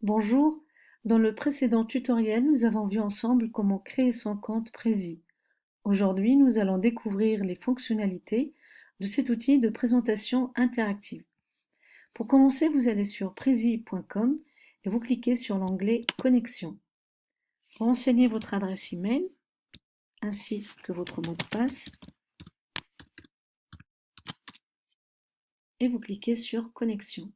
Bonjour, dans le précédent tutoriel, nous avons vu ensemble comment créer son compte Prezi. Aujourd'hui, nous allons découvrir les fonctionnalités de cet outil de présentation interactive. Pour commencer, vous allez sur prezi.com et vous cliquez sur l'onglet Connexion. Renseignez votre adresse email ainsi que votre mot de passe et vous cliquez sur Connexion.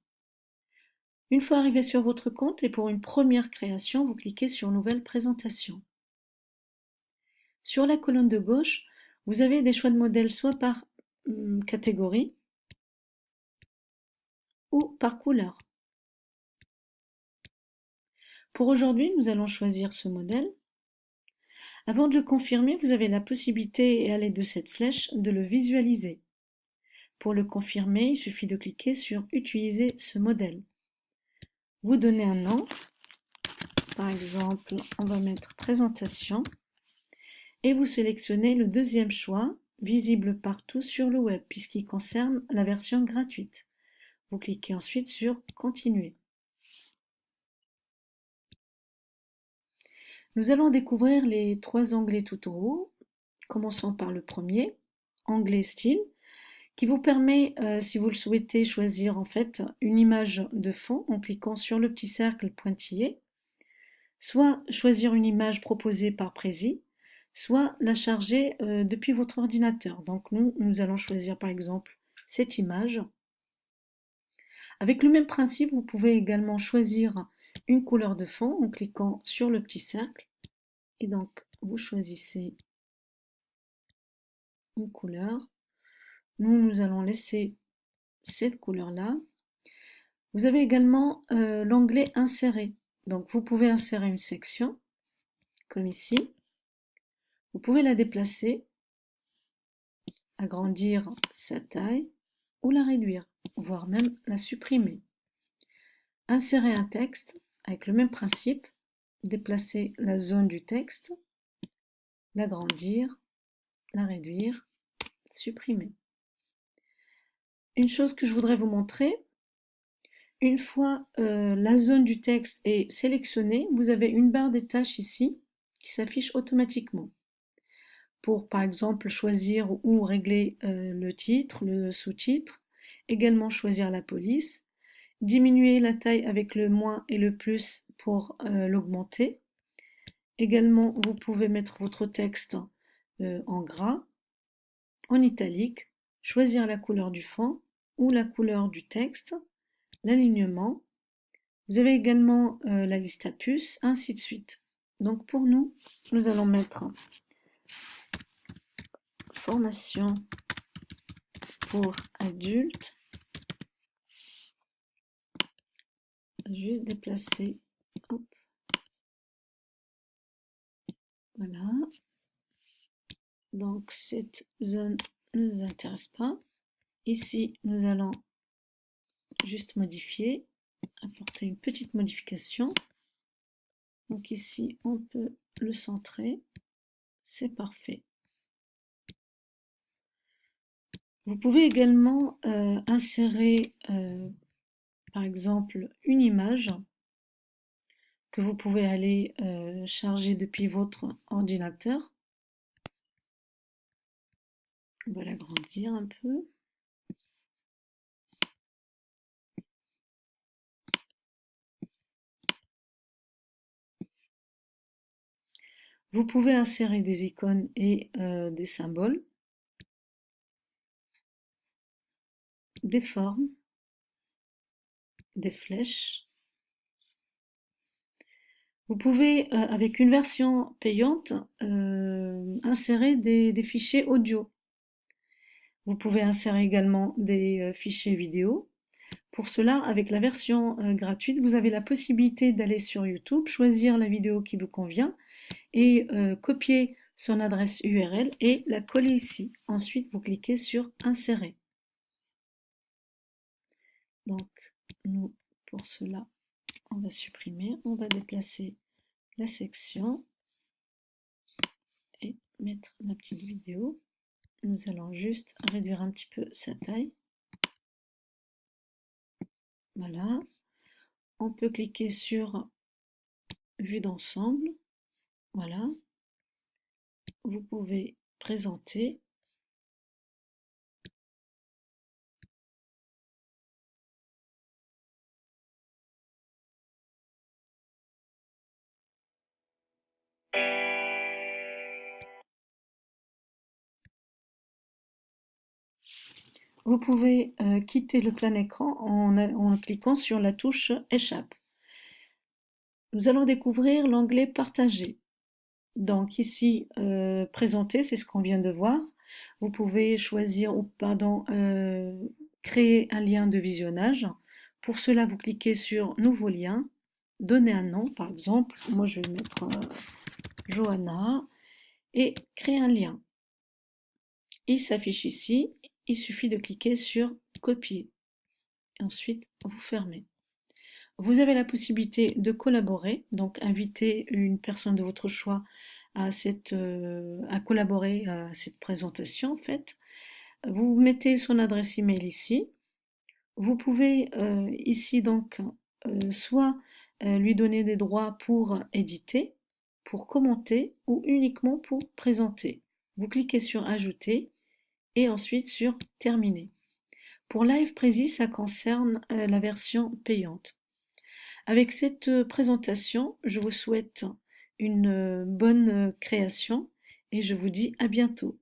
Une fois arrivé sur votre compte et pour une première création, vous cliquez sur Nouvelle présentation. Sur la colonne de gauche, vous avez des choix de modèles soit par catégorie ou par couleur. Pour aujourd'hui, nous allons choisir ce modèle. Avant de le confirmer, vous avez la possibilité, et à l'aide de cette flèche, de le visualiser. Pour le confirmer, il suffit de cliquer sur Utiliser ce modèle. Vous donnez un nom. Par exemple, on va mettre Présentation. Et vous sélectionnez le deuxième choix, visible partout sur le web, puisqu'il concerne la version gratuite. Vous cliquez ensuite sur Continuer. Nous allons découvrir les trois onglets tout en haut. Commençons par le premier, onglet Style, qui vous permet, si vous le souhaitez, choisir en fait une image de fond en cliquant sur le petit cercle pointillé, soit choisir une image proposée par Prezi, soit la charger depuis votre ordinateur. Donc nous allons choisir par exemple cette image. Avec le même principe, vous pouvez également choisir une couleur de fond en cliquant sur le petit cercle. Et donc, vous choisissez une couleur. Nous allons laisser cette couleur-là. Vous avez également l'onglet Insérer. Donc, vous pouvez insérer une section, comme ici. Vous pouvez la déplacer, agrandir sa taille ou la réduire, voire même la supprimer. Insérer un texte avec le même principe, déplacer la zone du texte, l'agrandir, la réduire, supprimer. Une chose que je voudrais vous montrer, une fois la zone du texte est sélectionnée, vous avez une barre des tâches ici qui s'affiche automatiquement. Pour par exemple choisir ou régler le titre, le sous-titre, également choisir la police, diminuer la taille avec le moins et le plus pour l'augmenter. Également, vous pouvez mettre votre texte en gras, en italique, choisir la couleur du fond ou la couleur du texte, l'alignement. Vous avez également la liste à puces, ainsi de suite. Donc pour nous allons mettre formation pour adultes. Juste déplacer. Hop. Voilà. Donc cette zone ne nous intéresse pas. Ici, nous allons juste modifier, apporter une petite modification. Donc ici, on peut le centrer. C'est parfait. Vous pouvez également insérer, par exemple, une image que vous pouvez aller charger depuis votre ordinateur. On va l'agrandir un peu. Vous pouvez insérer des icônes et des symboles, des formes, des flèches. Vous pouvez, avec une version payante, insérer des fichiers audio. Vous pouvez insérer également des fichiers vidéo. Pour cela, avec la version gratuite, vous avez la possibilité d'aller sur YouTube, choisir la vidéo qui vous convient et copier son adresse URL et la coller ici. Ensuite, vous cliquez sur Insérer. Donc, nous, pour cela, on va supprimer, on va déplacer la section et mettre la petite vidéo. Nous allons juste réduire un petit peu sa taille. Voilà. On peut cliquer sur vue d'ensemble. Voilà. Vous pouvez présenter. Vous pouvez quitter le plein écran en cliquant sur la touche Échappe. Nous allons découvrir l'onglet Partager. Donc ici, Présenter, c'est ce qu'on vient de voir. Vous pouvez choisir, créer un lien de visionnage. Pour cela, vous cliquez sur Nouveau lien, donner un nom, par exemple. Moi, je vais mettre Johanna et créer un lien. Il s'affiche ici. Il suffit de cliquer sur Copier. Et ensuite, vous fermez. Vous avez la possibilité de collaborer, donc inviter une personne de votre choix à collaborer à cette présentation en fait. Vous mettez son adresse email ici. Vous pouvez ici donc soit lui donner des droits pour éditer, pour commenter ou uniquement pour présenter. Vous cliquez sur Ajouter et ensuite sur Terminer. Pour Live Prezi, ça concerne la version payante. Avec cette présentation, je vous souhaite une bonne création et je vous dis à bientôt.